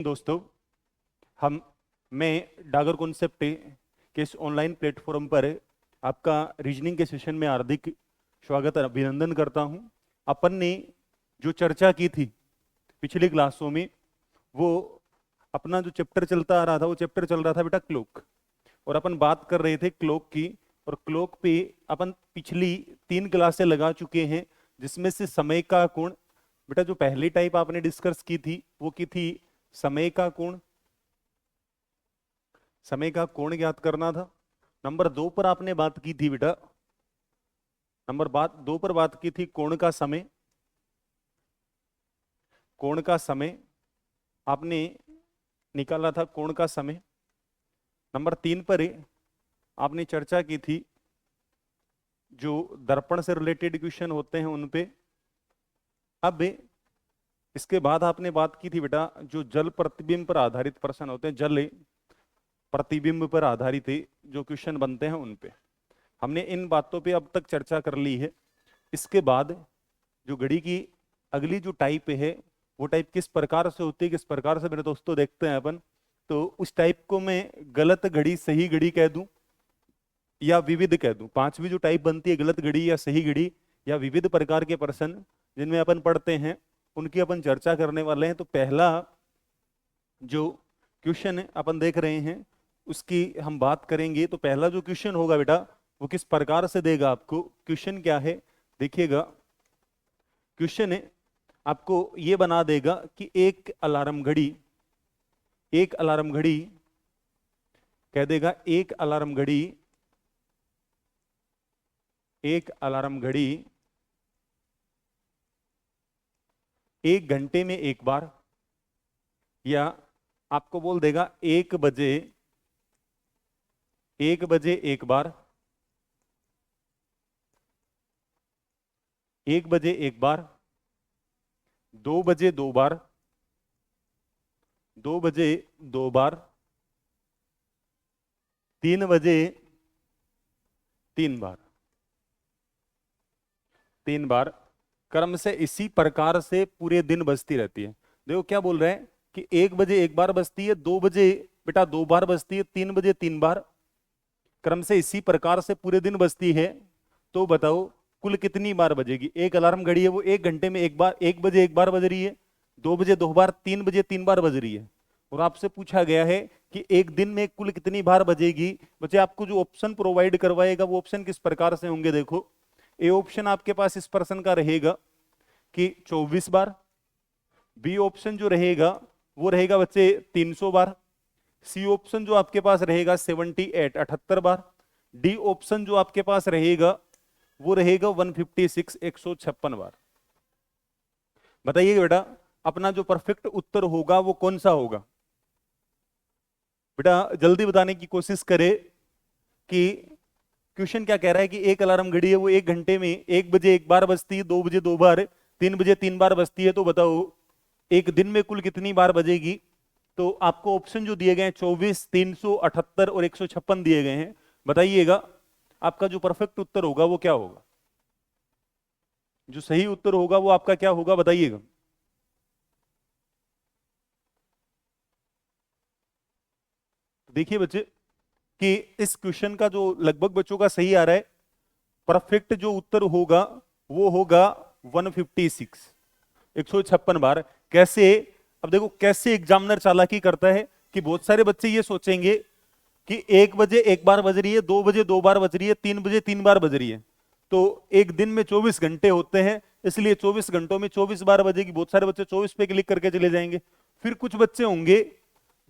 दोस्तों, हम मैं डागर कॉन्सेप्ट के इस ऑनलाइन प्लेटफॉर्म पर आपका रीजनिंग के सेशन में हार्दिक स्वागत अभिनंदन करता हूं। अपन ने जो चर्चा की थी पिछली क्लासों में, वो अपना जो चैप्टर चलता आ रहा था, वो चैप्टर चल रहा था बेटा क्लॉक। और अपन बात कर रहे थे क्लॉक की, और क्लॉक पे अपन पिछली 3 क्लासें लगा चुके हैं, जिसमें से समय का कोण। बेटा जो पहली टाइप आपने डिस्कस की थी वो की थी समय का कोण। समय का कोण ज्ञात करना था। नंबर 2 पर आपने बात की थी बेटा, नंबर बात 2 पर बात की थी कोण का समय। कोण का समय आपने निकाला था, कोण का समय। नंबर 3 पर आपने चर्चा की थी जो दर्पण से रिलेटेड क्वेश्चन होते हैं उन पे। अब इसके बाद आपने बात की थी बेटा जो जल प्रतिबिंब पर आधारित प्रश्न होते हैं, जल प्रतिबिंब पर आधारित जो क्वेश्चन बनते हैं उन पे हमने इन बातों पे अब तक चर्चा कर ली है। इसके बाद जो घड़ी की अगली जो टाइप है, वो टाइप किस प्रकार से होती है, किस प्रकार से मेरे दोस्तों देखते हैं अपन। तो उस टाइप को मैं गलत घड़ी सही घड़ी कह दूं या विविध कह दूं। 5वीं जो टाइप बनती है, गलत घड़ी या सही घड़ी या विविध प्रकार के प्रश्न जिनमें अपन पढ़ते हैं, उनकी अपन चर्चा करने वाले हैं। तो पहला जो क्वेश्चन अपन देख रहे हैं उसकी हम बात करेंगे। तो पहला जो क्वेश्चन होगा बेटा, वो किस प्रकार से देगा आपको। क्वेश्चन क्या है देखिएगा। क्वेश्चन है आपको ये बना देगा कि एक अलार्म घड़ी, एक अलार्म घड़ी कह देगा, एक अलार्म घड़ी, एक अलार्म घड़ी 1 घंटे में एक बार, या आपको बोल देगा 1 बजे, 1 बजे एक बार, 1 बजे एक बार, 2 बजे दो बार, 2 बजे दो बार, 3 बजे 3 बार, 3 बार क्रम से इसी प्रकार से पूरे दिन बजती रहती है। देखो क्या बोल रहे हैं कि 1 बजे एक बार बजती है, 2 बजे बेटा 2 बार बजती है, 3 बजे 3 बार, क्रम से इसी प्रकार से पूरे दिन बजती है। तो बताओ कुल कितनी बार बजेगी। एक अलार्म घड़ी है, वो 1 घंटे में एक बार, 1 बजे एक बार बज रही है, 2 बजे दो बार, 3 बजे 3 बार बज रही है। और आपसे पूछा गया है कि एक दिन में कुल कितनी बार बजेगी। बच्चे आपको जो ऑप्शन प्रोवाइड करवाएगा वो ऑप्शन किस प्रकार से होंगे। देखो ए ऑप्शन आपके पास इस प्रश्न का रहेगा कि 24 बार। बी ऑप्शन जो रहेगा वो रहेगा बच्चे 300 बार। सी ऑप्शन जो आपके पास रहेगा 78 78 बार। डी ऑप्शन जो आपके पास रहेगा वो रहेगा 156 156 बार। बताइए बेटा अपना जो परफेक्ट उत्तर होगा वो कौन सा होगा। बेटा जल्दी बताने की कोशिश करे कि क्वेश्चन क्या कह रहा है कि एक अलार्म घड़ी है, वो 1 घंटे में 1 बजे एक बार बजती है, 2 बजे दो बार, 3 बजे 3 बार बजती है। तो बताओ एक दिन में कुल कितनी बार बजेगी। तो आपको ऑप्शन जो दिए गए हैं 24, 378 और 156 दिए गए हैं। बताइएगा आपका जो परफेक्ट उत्तर होगा वो क्या होगा। जो सही उत्तर होगा वो आपका क्या होगा बताइएगा। देखिए बच्चे कि इस क्वेश्चन का जो लगभग बच्चों का सही आ रहा है, परफेक्ट जो उत्तर होगा वो होगा 156 156 बार। कैसे। अब देखो कैसे एग्जामिनर चालाकी करता है कि बहुत सारे बच्चे ये सोचेंगे कि 1 बजे एक बार बज रही है, 2 बजे दो बार बज रही है, 3 बजे 3 बार बज रही है। तो एक दिन में 24 घंटे होते हैं, इसलिए 24 घंटों में 24 बार बजेगी। बहुत सारे बच्चे 24 पे क्लिक करके चले जाएंगे। फिर कुछ बच्चे होंगे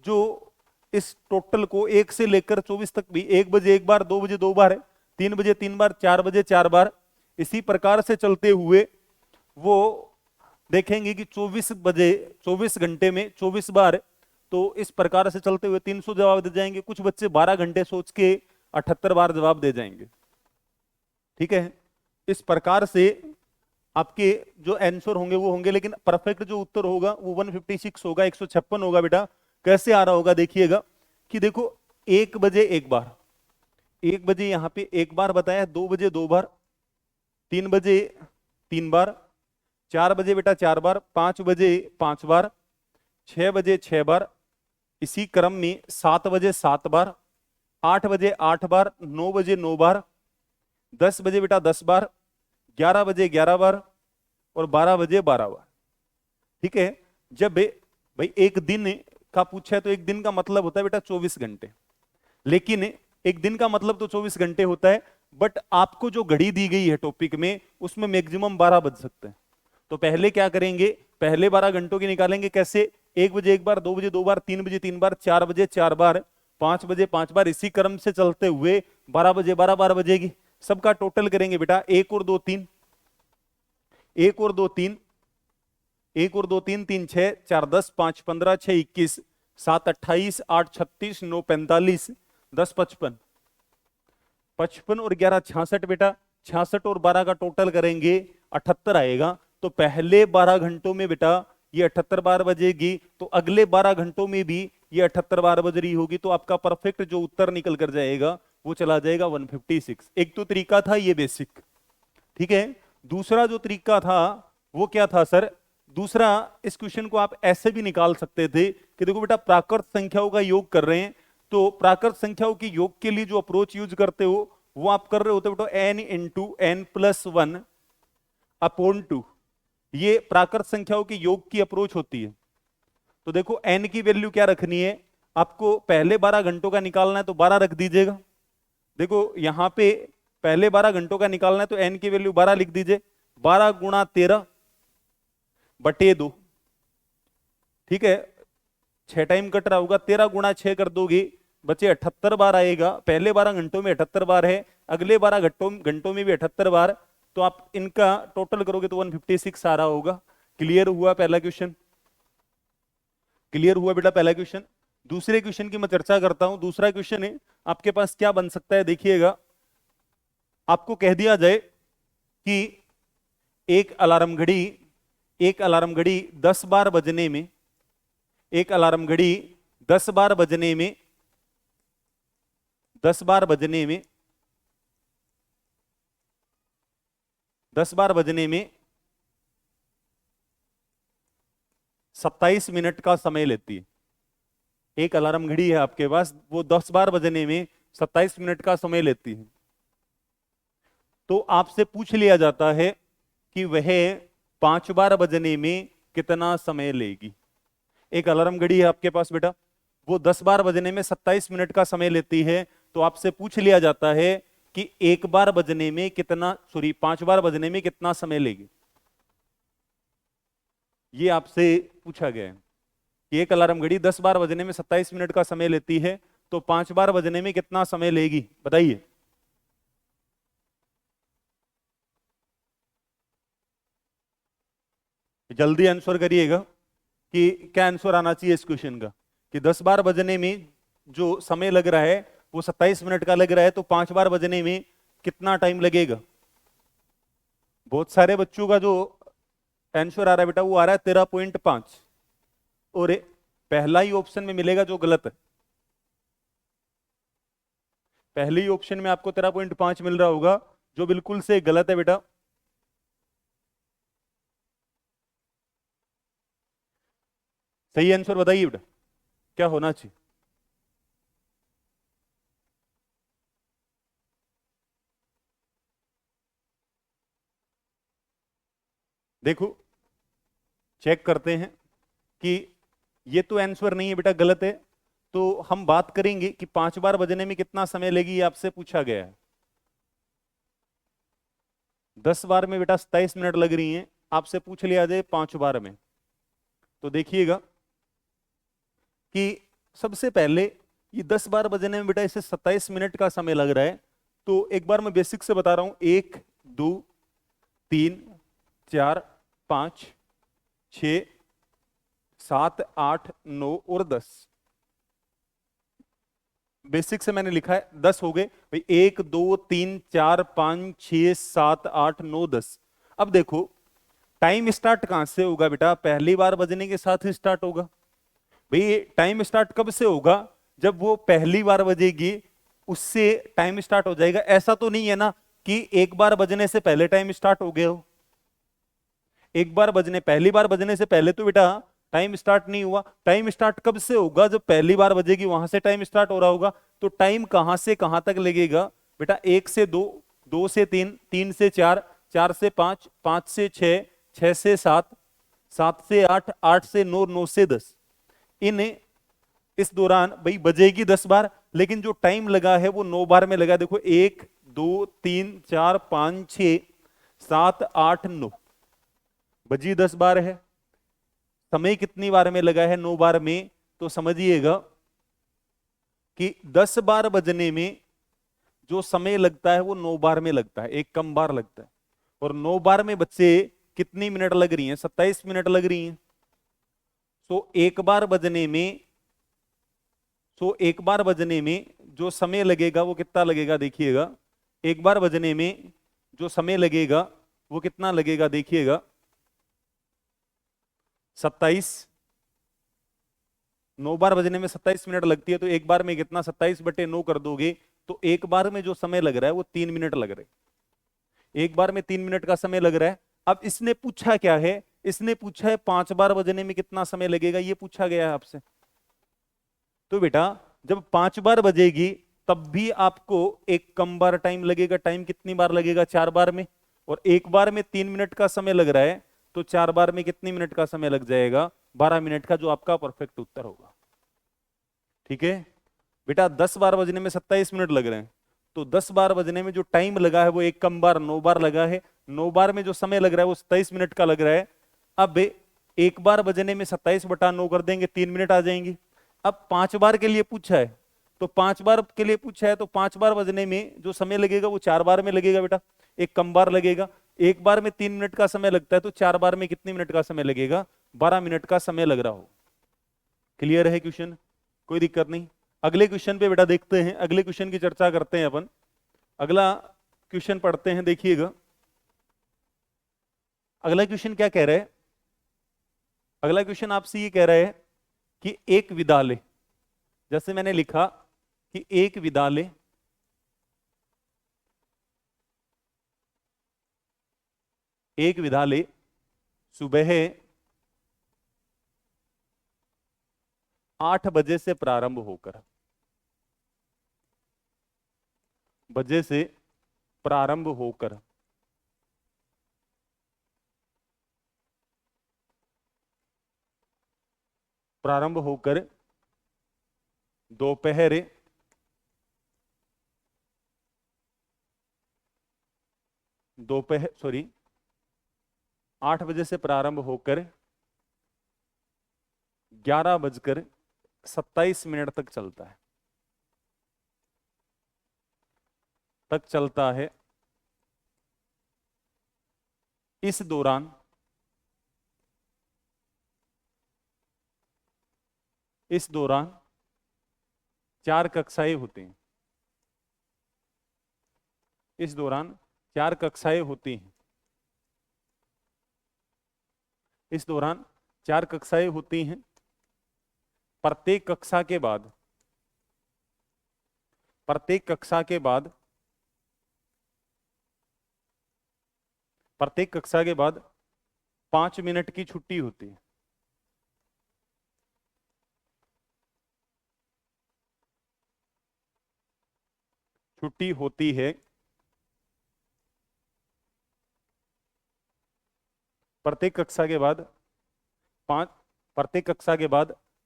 जो इस टोटल को 1 से लेकर 24 तक भी, 1 बजे एक बार, 2 बजे दो बार है, 3 बजे 3 बार, 4 बजे 4 बार, इसी प्रकार से चलते हुए वो देखेंगे कि 24 बजे 24 घंटे में 24 बार। तो इस प्रकार से चलते हुए 300 जवाब दे जाएंगे। कुछ बच्चे 12 घंटे सोच के 78 बार जवाब दे जाएंगे। ठीक है, इस प्रकार से आपके जो आंसर होंगे वो होंगे, लेकिन परफेक्ट जो उत्तर होगा वो 156 होगा, 156 होगा। बेटा कैसे आ रहा होगा देखिएगा कि देखो 1 बजे एक बार, 1 बजे यहां पे एक बार बताया, 2 बजे दो बार, 3 बजे 3 बार, 4 बजे बेटा 4 बार, 5 बजे 5 बार, 6 बजे 6 बार, इसी क्रम में 7 बजे 7 बार, 8 बजे 8 बार, 9 बजे 9 बार, 10 बजे बेटा 10 बार, 11 बजे 11 बार और 12 बजे 12 बार। ठीक है। जब भाई एक दिन का पूछा है तो एक दिन का मतलब होता है बेटा 24 घंटे, लेकिन एक दिन का मतलब तो 24 घंटे होता है, बट आपको जो घड़ी दी गई है टॉपिक में उसमें मैक्सिमम 12 बज सकते हैं। तो पहले क्या करेंगे, पहले 12 घंटों की निकालेंगे। कैसे? 1 बजे 1 बार, 2 बजे 2 बार, 3 बजे 3 बार, 4 बजे 4 बार, 5 बजे 5 बार, इसी क्रम से चलते हुए 12 बजे 12 बार बजेगी। सबका टोटल करेंगे बेटा, 1 और 2 3, 1 और 2 3, 1 और 2 3, 3 6, 4 10, 5 15, 6 21, 7 28, 8 36, 9 45, 10 55, 55 और 11 66 बेटा, 66 और 12 का टोटल करेंगे 78 आएगा। तो पहले 12 घंटों में बेटा ये 78 बार बजेगी, तो अगले 12 घंटों में भी ये 78 बार बज रही होगी। तो आपका परफेक्ट जो उत्तर निकल कर जाएगा वो चला जाएगा 156। एक तो तरीका था ये बेसिक, ठीक है। दूसरा जो तरीका था वो क्या था सर? दूसरा, इस क्वेश्चन को आप ऐसे भी निकाल सकते थे कि देखो बेटा प्राकृत संख्याओं का योग कर रहे हैं, तो प्राकृत संख्याओं के योग के लिए जो अप्रोच यूज करते हो वो आप कर रहे होते हो बेटा n into n plus 1 upon 2। ये प्राकृत संख्याओं के योग की अप्रोच होती है। तो देखो n की वैल्यू क्या रखनी है आपको, पहले 12 घंटों का निकालना है तो 12 रख दीजिएगा। देखो यहां पे पहले 12 घंटों का निकालना है तो n की वैल्यू 12 लिख दीजिए, 12 गुणा 13 बटे 2। ठीक है, 6 टाइम कट रहा होगा, 13 गुणा 6 कर दोगे बचे 78 बार आएगा। पहले 12 घंटों में 78 बार है, अगले 12 घंटों में भी 78 बार। तो आप इनका टोटल करोगे तो 156 आ रहा होगा। क्लियर हुआ पहला क्वेश्चन? क्लियर हुआ बेटा पहला क्वेश्चन। दूसरे क्वेश्चन की मैं चर्चा करता हूं। दूसरा क्वेश्चन है आपके पास क्या बन सकता है, देखिएगा। आपको कह दिया जाए कि एक अलार्म घड़ी 10 बार बजने में, एक अलार्म घड़ी 10 बार बजने में 10 बार बजने में 10 बार बजने में 27 मिनट का समय लेती है। एक अलार्म घड़ी है आपके पास, वो 10 बार बजने में 27 मिनट का समय लेती है। तो आपसे पूछ लिया जाता है कि वह 5 बार बजने में कितना समय लेगी। एक अलार्म घड़ी है आपके पास बेटा, वो 10 बार बजने में 27 मिनट का समय लेती है। तो आपसे पूछ लिया जाता है कि एक बार बजने में कितना, 5 बार बजने में कितना समय लेगी। ये आपसे पूछा गया है कि एक अलार्म घड़ी 10 बार बजने में 27 मिनट का समय लेती है, तो 5 बार बजने में कितना समय लेगी, बताइए। जल्दी आंसर करिएगा कि क्या आंसर आना चाहिए इस क्वेश्चन का, कि 10 बार बजने में जो समय लग रहा है वो 27 मिनट का लग रहा है, तो 5 बार बजने में कितना टाइम लगेगा। बहुत सारे बच्चों का जो आंसर आ रहा है बेटा वो आ रहा है 13.5, और पहला ही ऑप्शन में मिलेगा जो गलत है। पहले ही ऑप्शन में आपको 13.5 मिल रहा होगा, जो बिल्कुल से गलत है बेटा। सही आंसर बताइए बेटा, क्या होना चाहिए। देखो चेक करते हैं कि ये तो आंसर नहीं है बेटा, गलत है। तो हम बात करेंगे कि 5 बार बजने में कितना समय लेगी, ये आपसे पूछा गया है। 10 बार में बेटा 27 मिनट लग रही हैं, आपसे पूछ लिया जाए 5 बार में, तो देखिएगा कि सबसे पहले ये 10 बार बजने में बेटा इसे 27 मिनट का समय लग रहा है। तो एक बार मैं बेसिक से बता रहा हूं, 1 2 3 4 5 6 7 8 9 और 10। बेसिक से मैंने लिखा है 10 हो गए भाई, 1 2 3 4 5 6 7 8 9 10। अब देखो टाइम स्टार्ट कहां से होगा बेटा, पहली बार बजने के साथ ही स्टार्ट होगा। भाई टाइम स्टार्ट कब से होगा, जब वो पहली बार बजेगी उससे टाइम स्टार्ट हो जाएगा। ऐसा तो नहीं है ना कि एक बार बजने से पहले टाइम स्टार्ट हो गया हो। एक बार बजने, पहली बार बजने से पहले तो बेटा टाइम स्टार्ट नहीं हुआ। टाइम स्टार्ट कब से होगा? जब पहली बार बजेगी वहां से टाइम स्टार्ट हो रहा होगा। तो टाइम कहां से कहां तक लगेगा बेटा? 1 से 2, 2 से 3, 3 से 4, 4 से 5, 5 से 6, 6 से 7, 7 से 8, 8 से 9, 9 से 10। इन इस दौरान भाई बजेगी 10 बार, लेकिन जो टाइम लगा है वो 9 बार में लगा। देखो 1 2 3 4 5 6 7 8 9, बजी 10 बार है। समय कितनी बार में लगा है? 9 बार में। तो समझिएगा कि 10 बार बजने में जो समय लगता है वो 9 बार में लगता है, एक कम बार लगता है। और 9 बार में बच्चे कितनी मिनट लग रही हैं? 27 मिनट लग रही हैं। तो एक बार बजने में जो समय लगेगा वो कितना लगेगा देखिएगा। एक बार बजने में जो समय लगेगा वो कितना लगेगा देखिएगा, 27। 9 बार बजने में 27 मिनट लगती है, तो एक बार में कितना? 27/9 कर दोगे तो एक बार में जो समय लग रहा है वो 3 मिनट लग रहे। एक बार में 3 मिनट का समय लग रहा है। अब इसने पूछा क्या है? इसने पूछा है 5 बार बजने में कितना समय लगेगा, ये पूछा गया है आपसे। तो बेटा जब 5 बार बजेगी तब भी आपको एक कम बार टाइम लगेगा। टाइम कितनी बार लगेगा? 4 बार में। और एक बार में 3 मिनट का समय लग रहा है, तो 4 बार में कितनी मिनट का समय लग जाएगा? 12 मिनट का, जो आपका परफेक्ट उत्तर होगा। ठीक है बेटा, 10 बार बजने में 27 मिनट लग रहे हैं, तो 10 बार बजने में जो टाइम लगा है वो एक कम बार 9 बार लगा है। 9 बार में जो समय लग रहा है वो 27 मिनट का लग रहा है। अब एक बार बजने में 27/9 कर देंगे, 3 मिनट आ जाएंगी। अब 5 बार के लिए पूछा है, तो 5 बार के लिए पूछा है, तो 5 बार बजने में जो समय लगेगा वो 4 बार में लगेगा बेटा, एक कम बार लगेगा। एक बार में 3 मिनट का समय लगता है, तो 4 बार में कितने मिनट का समय लगेगा? 12 मिनट का समय लग रहा हो। क्लियर है क्वेश्चन? कोई दिक्कत नहीं। अगले क्वेश्चन पे बेटा देखते हैं, अगले क्वेश्चन की चर्चा करते हैं अपन। अगला क्वेश्चन पढ़ते हैं, देखिएगा अगला क्वेश्चन क्या कह रहा है। अगला क्वेश्चन आपसे ये कह रहा है कि एक विद्यालय, जैसे मैंने लिखा कि एक विद्यालय सुबह 8 बजे से प्रारंभ होकर प्रारंभ होकर प्रारंभ होकर दोपहर 8 बजे से प्रारंभ होकर 11:27 तक चलता है। इस दौरान 4 कक्षाएं होती हैं। इस दौरान 4 कक्षाएं होती हैं। इस दौरान 4 कक्षाएं होती हैं। प्रत्येक कक्षा के बाद 5 मिनट की छुट्टी होती है। छुट्टी होती है। प्रत्येक कक्षा के बाद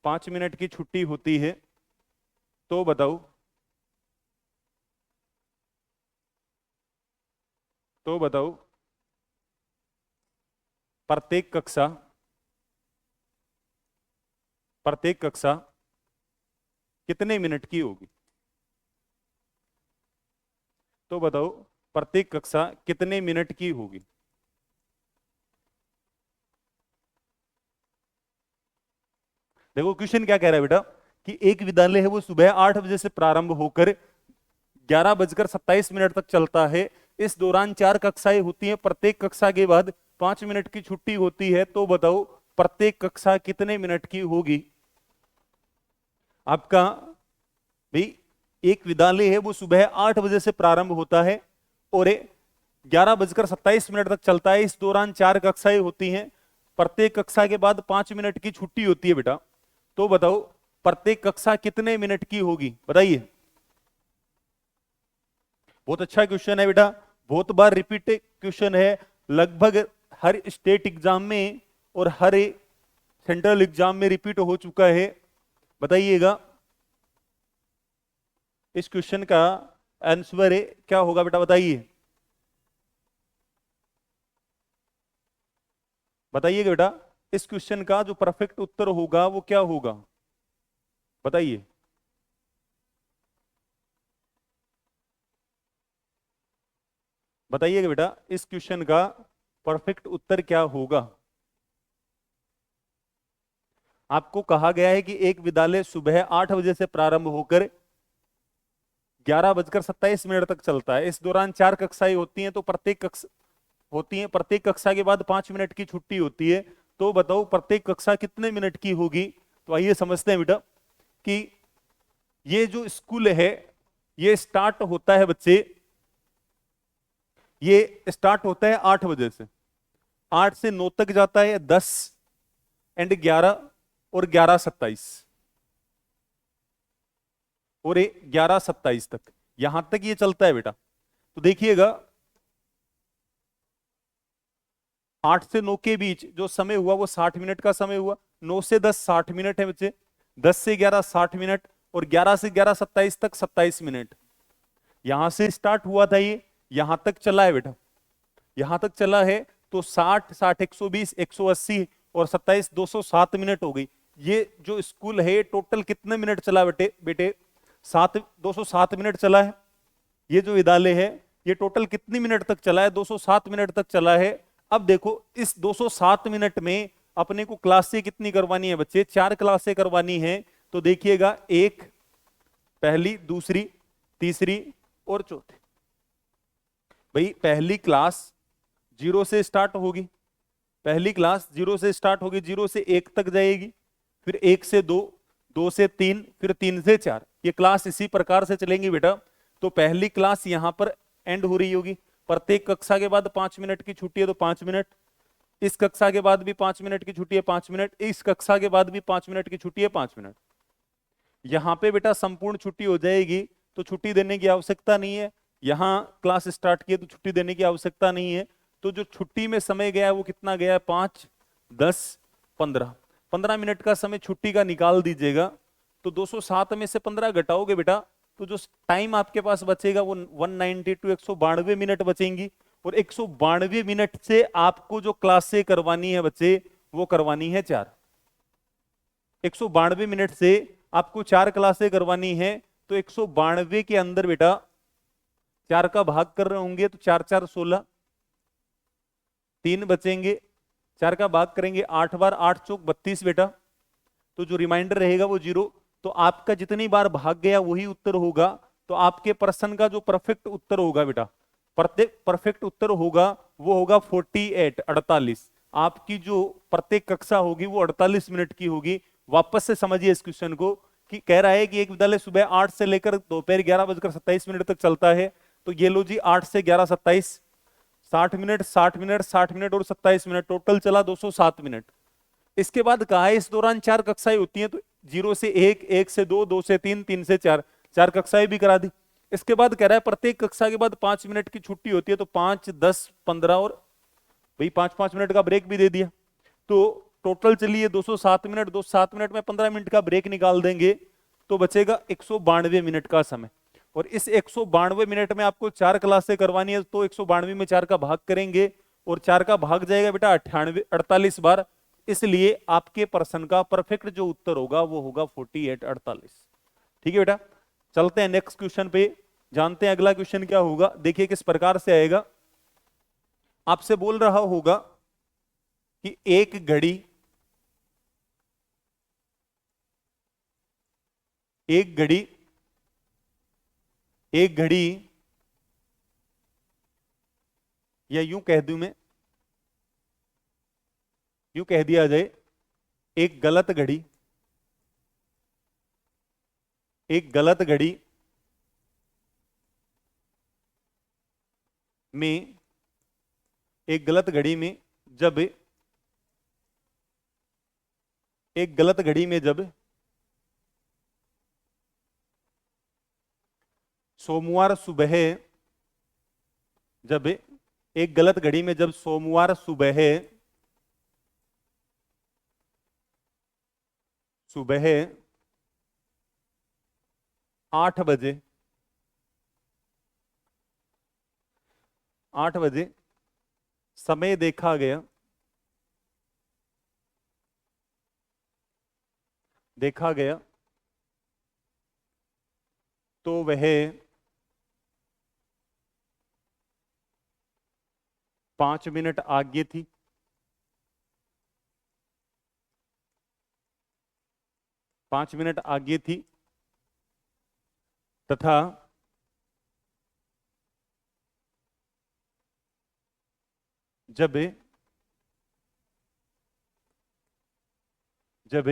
5 मिनट की छुट्टी होती है। तो बताओ प्रत्येक कक्षा कितने मिनट की होगी? तो बताओ प्रत्येक कक्षा कितने मिनट की होगी? देखो क्वेश्चन क्या कह रहा है बेटा कि एक विद्यालय है वो सुबह 8 बजे से प्रारंभ होकर 11:27 तक चलता है। इस दौरान 4 कक्षाएं होती हैं। प्रत्येक कक्षा के बाद 5 मिनट की छुट्टी होती है। तो बताओ प्रत्येक कक्षा कितने मिनट की होगी? आपका भाई एक विद्यालय है वो सुबह 8 बजे से प्रारंभ होता है और 11:27 तक चलता है। इस दौरान 4 कक्षाएं होती हैं। प्रत्येक कक्षा के बाद 5 मिनट की छुट्टी होती है बेटा, तो बताओ प्रत्येक कक्षा कितने मिनट की होगी, बताइए। बहुत अच्छा क्वेश्चन है बेटा, बहुत बार रिपीट क्वेश्चन है, लगभग हर स्टेट एग्जाम में और हर सेंट्रल एग्जाम में रिपीट हो चुका है। बताइएगा इस क्वेश्चन का आंसर क्या होगा बेटा, बताइए। बताइएगा बेटा, इस क्वेश्चन का जो परफेक्ट उत्तर होगा वो क्या होगा, बताइए। बताइएगा बेटा, इस क्वेश्चन का परफेक्ट उत्तर क्या होगा। आपको कहा गया है कि एक विद्यालय सुबह 8 बजे से प्रारंभ होकर 11:27 तक चलता है। इस दौरान 4 कक्षाएं होती हैं, तो प्रत्येक कक्षा के बाद 5 मिनट की छुट्टी होती है। तो बताओ प्रत्येक कक्षा कितने मिनट की होगी। तो आइए समझते हैं बेटा कि ये जो स्कूल है ये स्टार्ट होता है बच्चे, ये स्टार्ट होता है 8 बजे से, 8 से 9 तक जाता है, 10 एंड 11 और 11:27 और 11:27 तक, यहां तक ये चलता है बेटा। तो देखिएगा 8 से 9 के बीच जो समय हुआ वो 60 मिनट का समय हुआ। 9 से 10 60 मिनट है बच्चे, 10 से 11 60 मिनट और 11 से 11:27 तक 27 मिनट। यहां से स्टार्ट हुआ था ये, यहां तक चला है बेटा, यहां तक चला है। तो 60 60 120 180 और 27 207 मिनट हो गई। ये जो स्कूल है टोटल कितने मिनट चला बेटे, बेटे 207 मिनट चला है। ये जो विद्यालय है ये टोटल कितनी मिनट तक चला है, 207 मिनट तक चला है। अब देखो इस 207 मिनट में अपने को क्लासें कितनी करवानी है बच्चे, 4 क्लासें करवानी है। तो देखिएगा, एक, पहली, दूसरी, तीसरी और चौथी। भाई पहली क्लास 0 से स्टार्ट होगी, पहली क्लास 0 से स्टार्ट होगी, 0 से 1 तक जाएगी, फिर 1 से 2, 2 से 3, फिर 3 से 4। ये क्लास इसी प्रकार से चलेंगी बेटा। तो पहली क्लास यहां पर एंड हो रही होगी, प्रत्येक कक्षा के बाद 5 मिनट की छुट्टी है तो 5 मिनट, इस कक्षा के बाद भी 5 मिनट की छुट्टी है 5 मिनट, इस कक्षा के बाद भी 5 मिनट की छुट्टी है 5 मिनट। यहां पे बेटा संपूर्ण छुट्टी हो जाएगी, तो छुट्टी देने की आवश्यकता नहीं है। यहां क्लास स्टार्ट की तो छुट्टी देने की आवश्यकता नहीं है। तो जो छुट्टी में समय गया है वो कितना गया है, 5 10 15, 15 मिनट का समय छुट्टी का निकाल दीजिएगा। तो 207 में से 15 घटाओगे बेटा, तो जो टाइम आपके पास बचेगा वो 192 192 मिनट बचेंगी। और 192 मिनट से आपको जो क्लासें करवानी है बच्चे वो करवानी है 4। 192 मिनट से आपको 4 क्लासें करवानी है। तो 192 के अंदर बेटा 4 का भाग कर रहे होंगे तो 4 4 16, 3 बचेंगे, 4 का भाग करेंगे 8 बार, 8 चौक 32 बेटा। तो जो रिमाइंडर रहेगा वो 0। तो आपका जितनी बार भाग गया वही उत्तर होगा। तो आपके प्रश्न का जो परफेक्ट उत्तर होगा बेटा, प्रत्येक परफेक्ट उत्तर होगा वो होगा 48 48। आपकी जो प्रत्येक कक्षा होगी वो 48 मिनट की होगी। वापस से समझिए इस क्वेश्चन को, कि कह रहा है कि एक विद्यालय सुबह 8 से लेकर दोपहर 11:27 तक चलता है। तो ये लो जी, 8 से 11:27, 60 मिनट 60 मिनट 60 मिनट और 27 मिनट, टोटल चला 207 मिनट। इसके बाद कहा है इस दौरान 4 कक्षाएं होती हैं, तो 0 से 1, 1 से 2, 2 से 3, 3 से 4, 4 कक्षाएं भी करा दी। इसके बाद कह रहा है प्रत्येक कक्षा के बाद 5 मिनट की छुट्टी होती है, तो 5 10 15 और भाई 5 5 मिनट का ब्रेक भी दे दिया। तो टोटल चलिए 207 मिनट, 207 मिनट में 15 मिनट का ब्रेक निकाल देंगे तो बचेगा 192 मिनट का समय। और इस 192 मिनट में आपको 4 क्लासें करवानी है, तो 192 में 4 का भाग करेंगे और 4 का भाग जाएगा बेटा 98 48 बार। इसलिए आपके प्रश्न का परफेक्ट जो उत्तर होगा वो होगा 48 48। ठीक है बेटा, चलते हैं नेक्स्ट क्वेश्चन पे, जानते हैं अगला क्वेश्चन क्या होगा। देखिए किस प्रकार से आएगा। आपसे बोल रहा होगा कि एक घड़ी एक घड़ी, या यूं कह दूं मैं, यूं कह दिया जाए, एक गलत घड़ी, एक गलत घड़ी में, एक गलत घड़ी में जब एक गलत घड़ी में जब सोमवार सुबह, जब एक गलत घड़ी में जब सोमवार सुबह सुबह 8 बजे, 8 बजे समय देखा गया, देखा गया तो वह 5 मिनट आगे थी, 5 मिनट आगे थी तथा जब जब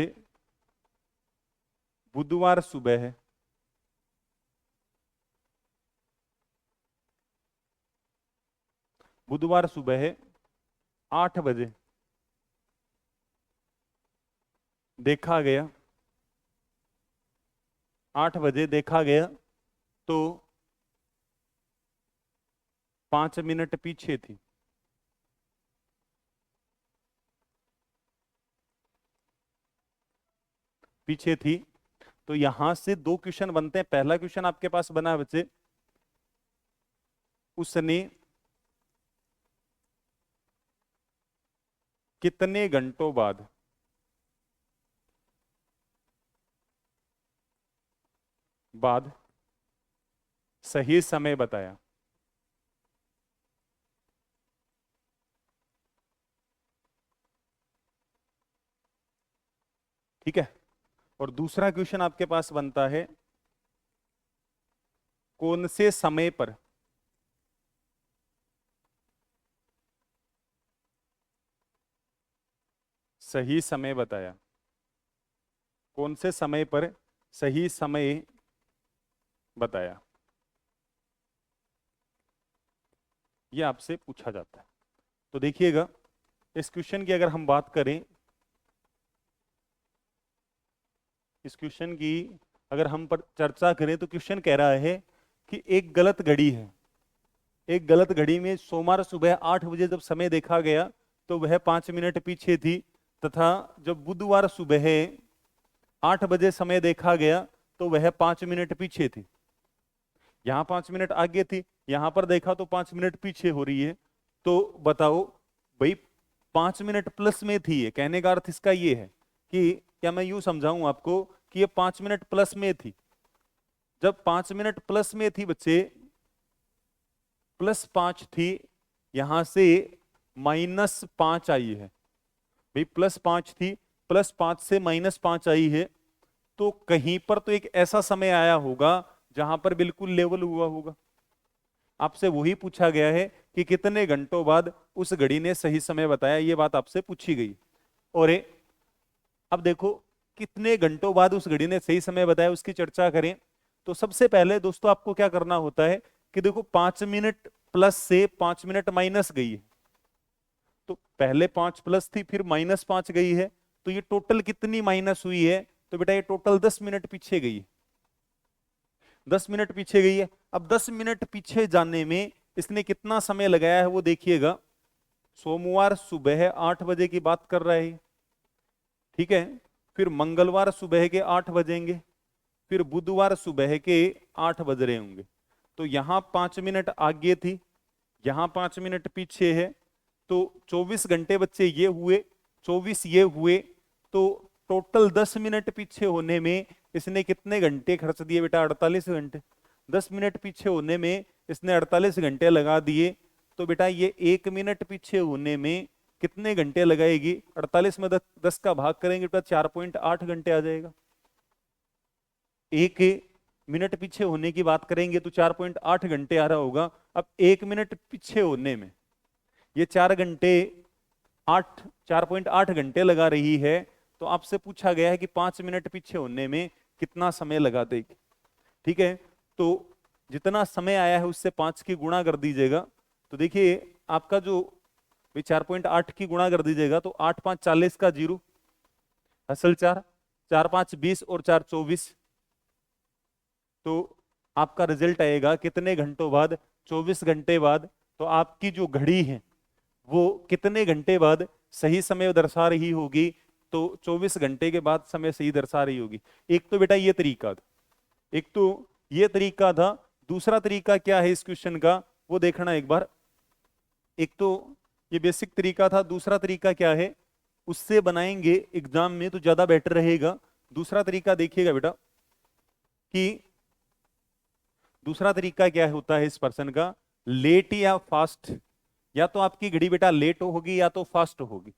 बुधवार सुबह बुधवार सुबह 8 बजे देखा गया, 8 बजे देखा गया तो 5 मिनट पीछे थी। पीछे थी तो यहां से दो क्वेश्चन बनते हैं। पहला क्वेश्चन आपके पास बना है बच्चे, उसने कितने घंटों बाद सही समय बताया। ठीक है। और दूसरा क्वेश्चन आपके पास बनता है, कौन से समय पर सही समय बताया, कौन से समय पर सही समय बताया, यह आपसे पूछा जाता है। तो देखिएगा, इस क्वेश्चन की अगर हम बात करें, इस क्वेश्चन की अगर हम पर चर्चा करें तो क्वेश्चन कह रहा है कि एक गलत घड़ी है, एक गलत घड़ी में सोमवार सुबह 8 बजे जब समय देखा गया तो वह 5 मिनट पीछे थी तथा जब बुधवार सुबह 8 बजे समय देखा गया तो वह 5 मिनट पीछे थी। यहां 5 मिनट आगे थी, यहां पर देखा तो 5 मिनट पीछे हो रही है। तो बताओ भाई, 5 मिनट प्लस में थी। ये कहने का अर्थ इसका ये है कि क्या मैं यूं समझाऊं आपको कि ये 5 मिनट प्लस में थी। जब 5 मिनट प्लस में थी बच्चे, +5 थी, यहां से -5 आई है। भाई +5 थी, +5 से -5 आई है, तो कहीं पर तो एक ऐसा समय आया होगा जहां पर बिल्कुल लेवल हुआ होगा। आपसे वही पूछा गया है कि कितने घंटों बाद उस घड़ी ने सही समय बताया, ये बात आपसे पूछी गई। और अब देखो, कितने घंटों बाद उस घड़ी ने सही समय बताया उसकी चर्चा करें तो सबसे पहले दोस्तों आपको क्या करना होता है कि देखो, 5 मिनट प्लस से 5 मिनट माइनस गई है, तो पहले 5 प्लस थी फिर -5 गई है, तो ये टोटल कितनी माइनस हुई है? तो बेटा ये टोटल 10 मिनट पीछे गई है, 10 मिनट पीछे गई है। अब 10 मिनट पीछे जाने में इसने कितना समय लगाया है वो देखिएगा। सोमवार सुबह 8 बजे की बात कर रहा है, ठीक है। फिर मंगलवार सुबह के 8 बजेंगे, फिर बुधवार सुबह के 8 बज रहे होंगे। तो यहां 5 मिनट आगे थी, यहां 5 मिनट पीछे है, तो 24 घंटे बच्चे ये हुए, 24 ये हुए, तो टोटल 10 मिनट पीछे होने में इसने कितने घंटे खर्च दिए बेटा? 48 घंटे। 10 मिनट पीछे होने में इसने 48 घंटे लगा दिए, तो बेटा ये 1 मिनट पीछे होने में कितने घंटे लगाएगी? 48 में 10 का भाग करेंगे बेटा 4.8 घंटे आ जाएगा। 1 मिनट पीछे होने की बात करेंगे तो 4.8 घंटे आ रहा होगा। अब 1 मिनट पीछे होने में ये 4.8 घंटे लगा रही है, तो आपसे पूछा गया है कि 5 मिनट पीछे होने में कितना समय लगा देगी। ठीक है, तो जितना समय आया है उससे 5 की गुणा कर दीजिएगा। तो देखिए आपका जो 4.8 की गुणा कर दीजिएगा तो 8 5 40 का 0, असल 4, 4 5 20 और 4 24, तो आपका रिजल्ट आएगा कितने घंटों बाद, 24 घंटे बाद। तो आपकी जो घड़ी है वो कितने घंटे बाद सही समय दर्शा रही होगी, तो 24 घंटे के बाद समय सही दर्शा रही होगी। एक तो बेटा ये तरीका था, एक तो ये तरीका था। दूसरा तरीका क्या है इस क्वेश्चन का वो देखना एक बार। एक तो ये बेसिक तरीका था, दूसरा तरीका क्या है उससे बनाएंगे एग्जाम में तो ज्यादा बेटर रहेगा। दूसरा तरीका देखिएगा बेटा कि दूसरा तरीका क्या होता है इस पर्सन का, लेट या फास्ट। या तो आपकी घड़ी बेटा लेट होगी या तो फास्ट होगी,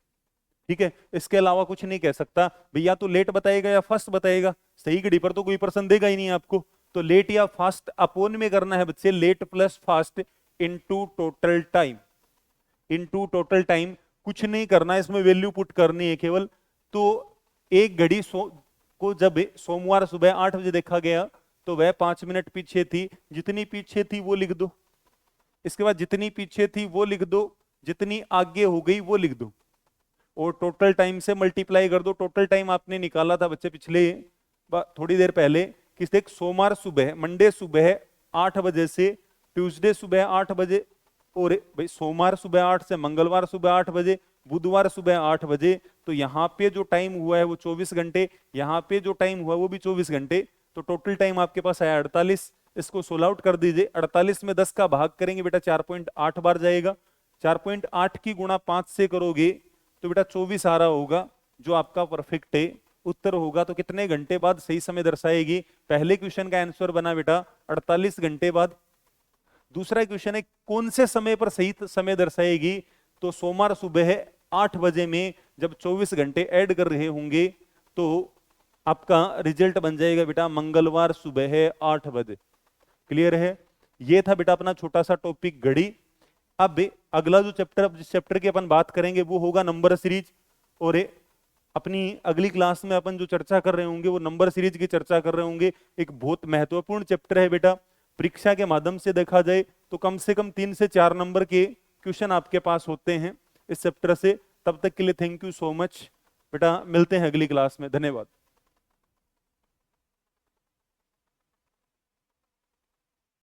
ठीक है, इसके अलावा कुछ नहीं कह सकता भैया। तो लेट बताएगा या फास्ट बताएगा, सही घड़ी पर तो कोई पर्सन देगा ही नहीं आपको। तो लेट या फास्ट अपोन में करना है बच्चे, late plus fast into total time, into total time. कुछ नहीं करना है इसमें, वैल्यू पुट करनी है केवल। तो एक घड़ी को जब सोमवार सुबह 8 बजे देखा गया तो वह 5 मिनट पीछे थी, जितनी पीछे थी वो लिख दो। इसके बाद जितनी पीछे थी वो लिख दो, जितनी आगे हो गई वो लिख दो, और टोटल टाइम से मल्टीप्लाई कर दो। टोटल टाइम आपने निकाला था बच्चे पिछले थोड़ी देर पहले कि देख सोमवार सुबह, मंडे सुबह 8 बजे से ट्यूसडे सुबह 8 बजे, और भाई सोमवार सुबह 8 से मंगलवार सुबह 8 बजे, बुधवार सुबह 8 बजे। तो यहाँ पे जो टाइम हुआ है वो 24 घंटे, यहाँ पे जो टाइम हुआ वो भी 24 घंटे। तो टोटल टाइम आपके पास आया 48। इसको सोल्व आउट कर दीजिए। 48 में 10 का भाग करेंगे बेटा 4.8 बार जाएगा। 4.8 की गुणा 5 से करोगे तो बेटा 24 आ रहा होगा, जो आपका परफेक्ट है उत्तर होगा। तो कितने घंटे बाद सही समय दर्शाएगी, पहले क्वेश्चन का आंसर बना बेटा 48 घंटे बाद। दूसरा क्वेश्चन है कौन से समय पर सही समय दर्शाएगी, तो सोमवार सुबह 8 बजे में जब 24 घंटे ऐड कर रहे होंगे तो आपका रिजल्ट बन जाएगा बेटा मंगलवार सुबह 8 बजे। क्लियर है? ये था बेटा अपना छोटा सा टॉपिक घड़ी। अब अगला जो चैप्टर, जिस चैप्टर की अपन बात करेंगे वो होगा नंबर सीरीज। और अपनी अगली क्लास में अपन जो चर्चा कर रहे होंगे वो नंबर सीरीज की चर्चा कर रहे होंगे। एक बहुत महत्वपूर्ण चैप्टर है बेटा, परीक्षा के माध्यम से देखा जाए तो कम से कम 3 से 4 नंबर के क्वेश्चन आपके पास होते हैं इस चैप्टर से। तब तक के लिए थैंक यू सो मच बेटा, मिलते हैं अगली क्लास में, धन्यवाद।